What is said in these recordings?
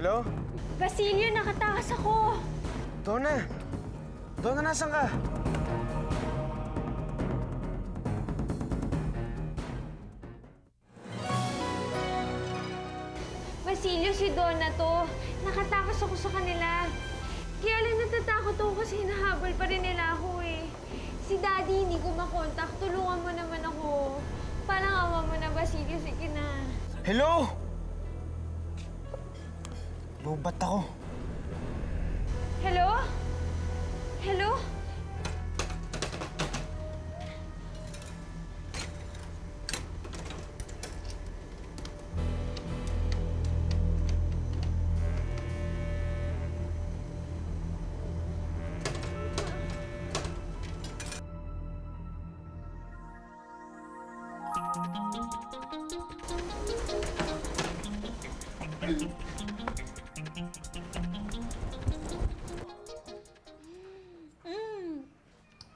Hello? Basilio, nakatakas ako! Donna! Donna, nasan ka? Basilio, si Donna to. Nakatakas ako sa kanila. Kaya lang natatakot ako kasi hinahabol pa rin nila ako eh. Si Daddy hindi ko makontak. Tulungan mo naman ako. Parang awa mo na, Basilio. Sige na. Hello? Lubat ako. Hello? Hello?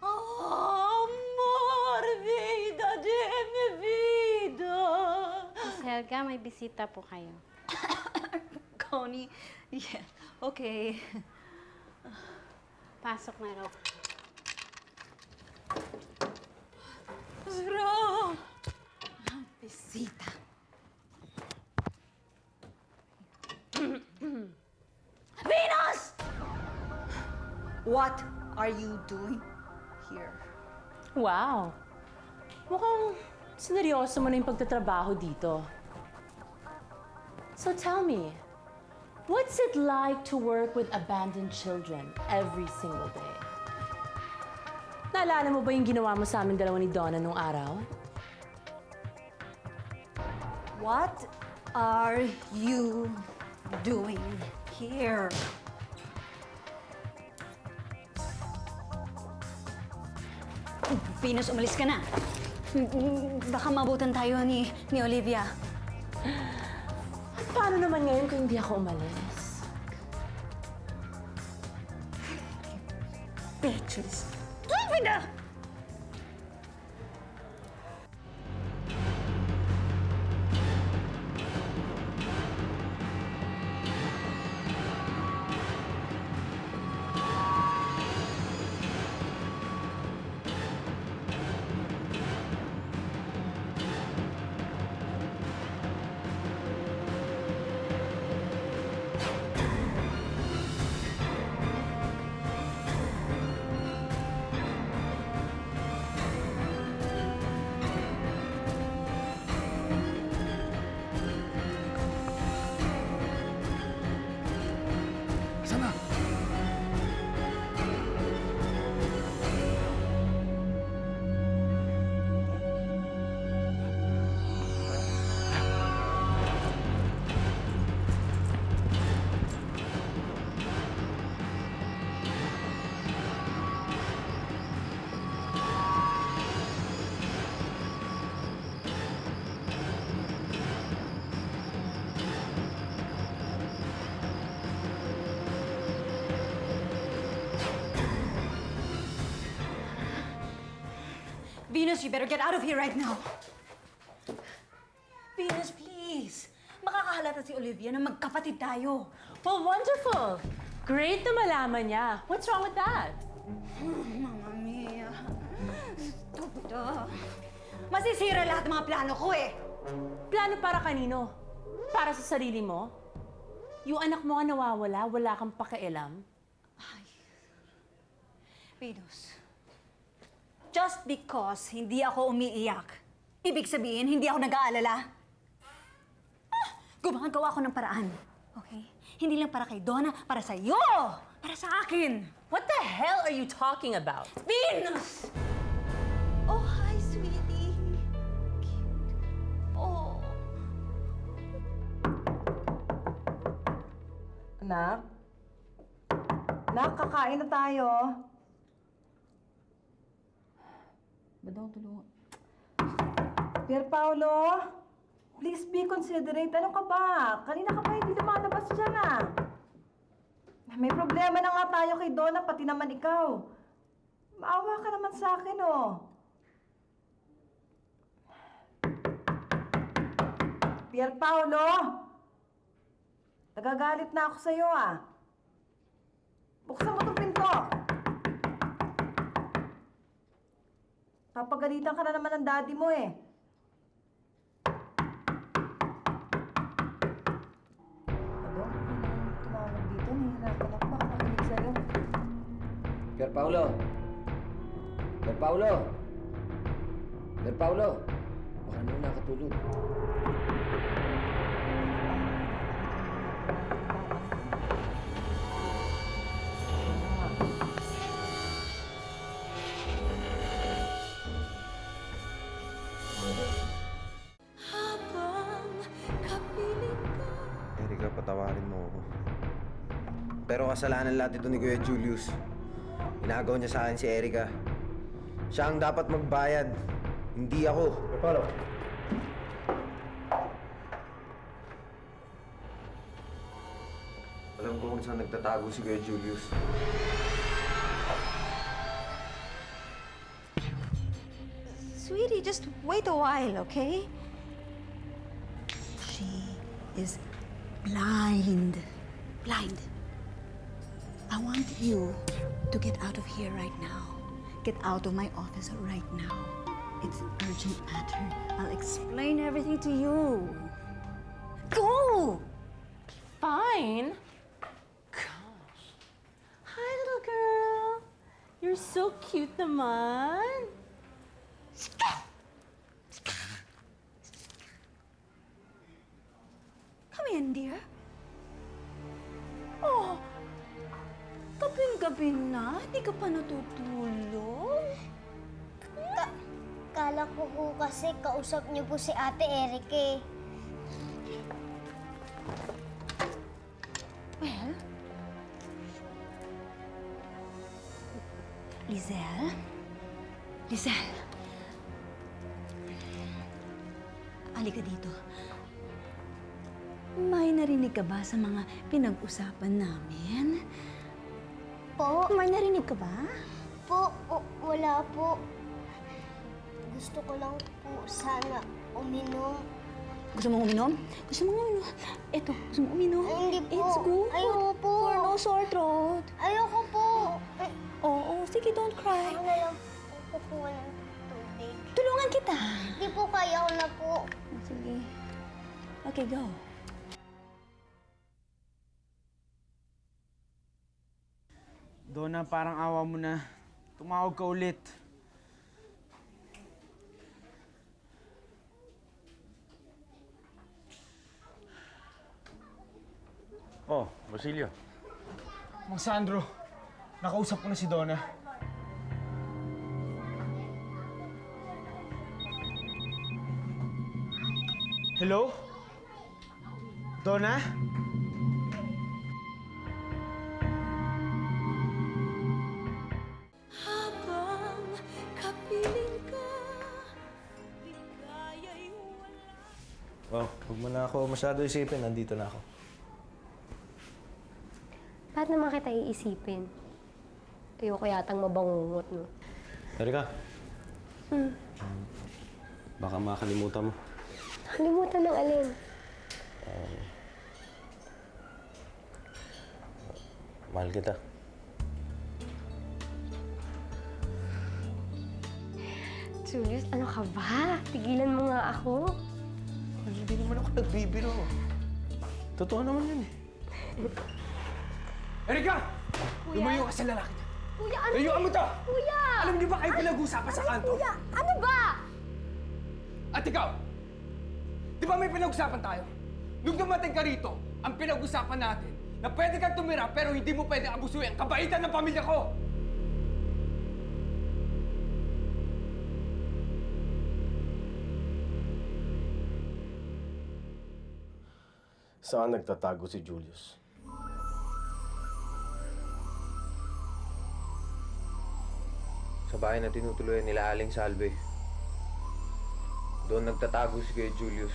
Amor, vida de mi vida. Miss Helga, may bisita po kayo. Connie, yeah, okay. Pasok na raw. Bro! Bisita. Venus! What are you doing here? Wow! Mukhang sineryoso mo na yung pagtatrabaho dito. So tell me, what's it like to work with abandoned children every single day? Naalala mo ba yung ginawa mo sa amin dalawa ni Donna nung araw? What are you doing here? Venus, umalis ka na. Baka mabutan tayo ni Olivia. At paano naman ngayon kung hindi ako umalis? Bitches. Stupida! Asan na? Venus, you better get out of here right now. Venus, please. Makakahalata si Olivia na magkapatid tayo. Well, wonderful! Great na malaman niya. What's wrong with that? Mamma mia. Stupida. Masisira lahat ng mga plano ko eh. Plano para kanino? Para sa sarili mo? Yung anak mo nga nawawala, wala kang pakialam? Venus, just because hindi ako umiiyak, ibig sabihin hindi ako nag-aalala. Gumagawa ako ng paraan, okay? Hindi lang para kay Donna, para sa iyo! Para sa akin! What the hell are you talking about? Venus! Oh, hi, sweetie. Cute. Oh. Anak? Anak, kakain na tayo. Badong tulungan. Pierpaolo, please be considerate. Ano ka ba? Kanina ka pa hindi lumalabas dyan ah. May problema na nga tayo kay Donna, pati naman ikaw. Maawa ka naman sa akin oh. Pierpaolo! Nagagalit na ako sa'yo ah. Buksan mo itong pinto. Papagalitan ka na naman ng daddy mo eh. Ano? Tumawag dito. Nahihirapan ako. Baka makinig sa'yo. Pier Paolo! Pier Paolo! Pier Paolo! Baka naman nakatulog. Erika, patawarin mo ako. Pero kasalanan lahat ito ni Kuya Julius. Inagaw niya sa akin si Erika. Siya ang dapat magbayad, hindi ako. Paano? Alam ko kung saan nagtatago si Kuya Julius. Sweetie, just wait a while, okay? She is blind. Blind. I want you to get out of here right now. Get out of my office right now. It's an urgent matter. I'll explain everything to you. Go! Fine. Gosh. Hi, little girl. You're so cute naman. Come in, dear. Oh, gabing-gabi na. Hindi ka pa natutulog. Kala ko po kasi kausap niyo po si Ate Eric eh. Well, Lizelle? Lizelle? Halika dito. May narinig ka ba sa mga pinag-usapan namin? Po? May narinig ka ba? Wala po. Gusto ko lang po sana uminom. Gusto mong uminom? Gusto mong uminom? Eto, gusto mong uminom? Ay, hindi po. It's good. Ayoko po. For no sore throat. Ayoko po. Oo, sige, don't cry. Ako na lang po kukuha ng tubig. Tulungan kita. Hindi po, kaya ko na po. Sige. Okay, go. Donna, parang awa mo na. Tumawag ka ulit. Oh, Basilio. Mang Sandro, nakausap ko na si Donna. Hello? Donna? Oh, huwag mo na ako masyado isipin. Nandito na ako. Bakit naman kita iisipin? Ayoko yatang mabangungot, no? Erika. Baka makalimutan mo. Nakalimutan ng alin. Mahal kita. Julius, ano ka ba? Tigilan mo nga ako. Hindi naman ako nagbibiro. Totoo naman yun eh. Erika! Lumayo ka sa lalaki niya. Kuya, ano? Layuan mo to! Kuya! Alam niyo ba kayo pinag-usapan sa kanto? Kuya, ano ba? At ikaw, di ba may pinag-usapan tayo? Nung dumating ka rito, ang pinag-usapan natin na pwede kang tumira pero hindi mo pwede abusuin ang kabaitan ng pamilya ko! Saan nagtatago si Julius? Sa bahay na tinutuloy nila Aling Salve. Doon nagtatago si Kuya Julius.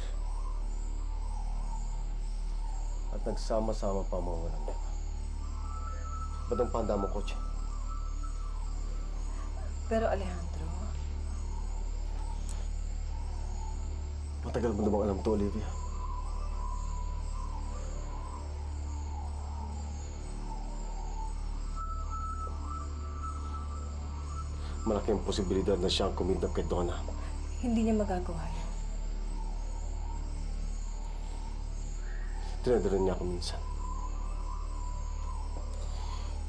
At nagsama-sama pa mga walang daka. Ba't ang panda mo, kotse? Pero Alejandro, Matagal mo na bang alam to, Olivia? malaki ang posibilidad na siya ang kumidnap kay Donna. Hindi niya magagawa yun. Tinadala niya ako minsan.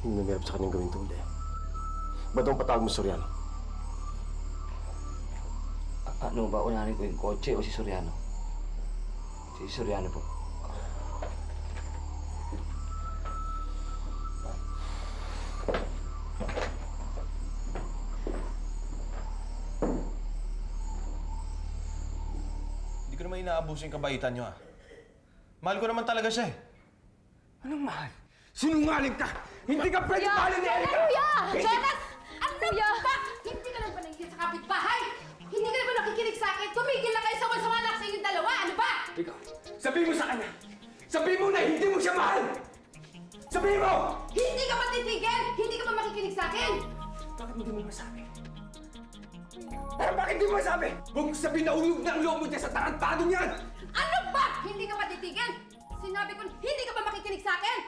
Hindi nangyarap sa kanyang gawin tuli. Ba't ang patawag mo, Soriano? Ano ba, unahin ko yung kotse o si Soriano? Si Soriano po. Hindi ko naman inaabuso yung kabaitan niyo, ah. Mahal ko naman talaga siya, eh. Anong mahal? Sinungaling ka! Hindi ka pwede mahalin ni Erika! Kuya! Jonas! Ano Kuya! ba? Hindi ka lang ba nangyayari sa kapitbahay? Hindi ka na ba nakikinig sa akin? Tumigil na kayo sa walang sa inyong dalawa! Ano ba? Ikaw, sabihin mo sa kanya! Sabihin mo na hindi mo siya mahal! Sabihin mo! Hindi ka ba titigil? Hindi ka ba makikinig sa akin? Bakit hindi mo masabi? Pero bakit hindi mo masabi? Huwag mo sabihin na ulog na ang loob mo dyan sa tarantado niyan! Ano ba? Hindi ka ba titigil? Sinabi ko, hindi ka ba makikinig sa akin?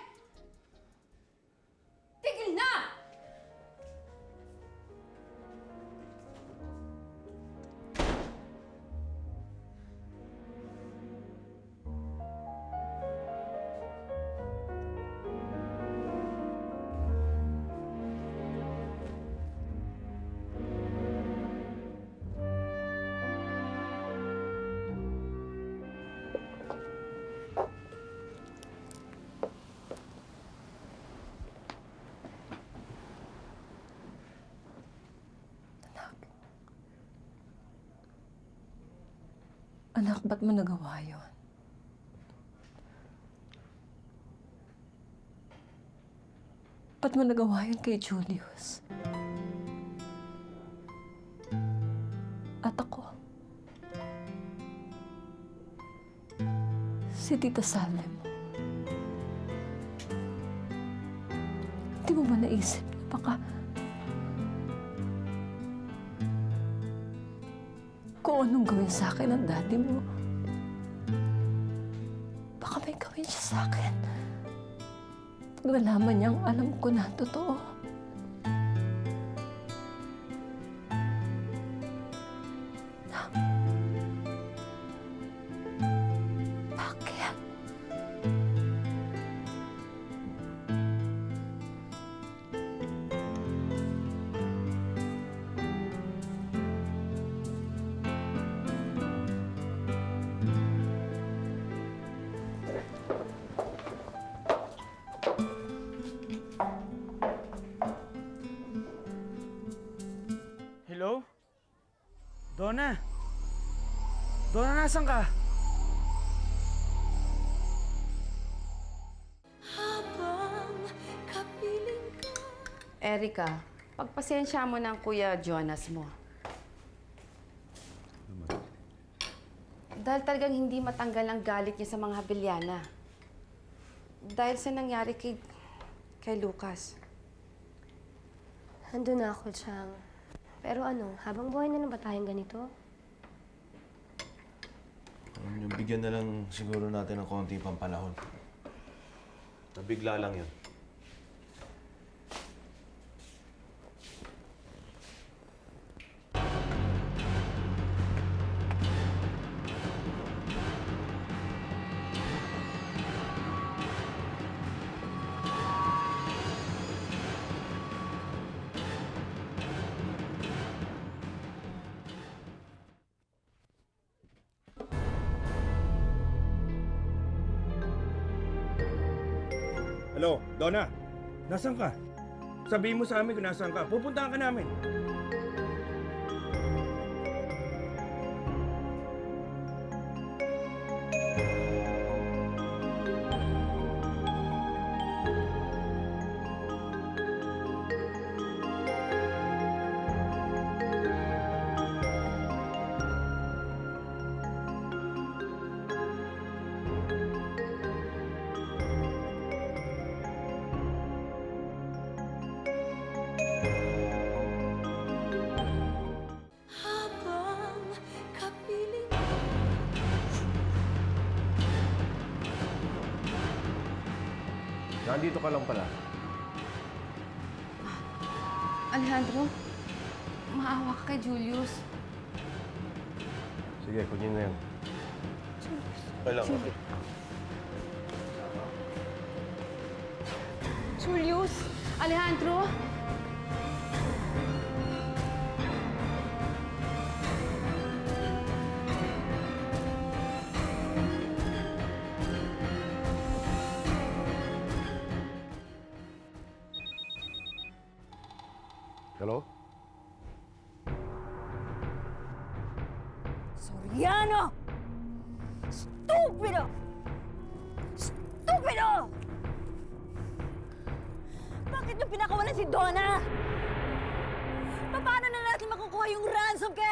Tigil na! Anak, ba't mo nagawa yun? Ba't mo nagawa yun kay Julius? At ako? Si Tita Salem. Di mo ba naisip na baka kung anong gawin sa akin ng daddy mo, baka may gawin siya sa akin. Pag nalaman niyang alam ko na ang totoo. Bakit? Hello? Donna? Donna, nasan ka? Erika, pagpasensya mo ng Kuya Jonas mo. Dahil talagang hindi matanggal ang galit niya sa mga Habiliana. Dahil sa nangyari kay Lucas. Nandun na ako, Chang. Pero ano, habang buhay na lang ba tayong ganito? Yung bigyan na lang siguro natin ng konti pang panahon. Nabigla lang yun. Hello, Donna? Nasaan ka? Sabihin mo sa amin kung nasaan ka. Pupuntahan ka namin. Nandito ka lang pala. Alejandro, maawa ka kay Julius. Sige, kunin na yan. Okay lang, okay. Julius! Alejandro! Hello? Soriano! Stupido! Stupido! Bakit niyo pinakawalan si Donna? Paano na natin makukuha yung ransom kay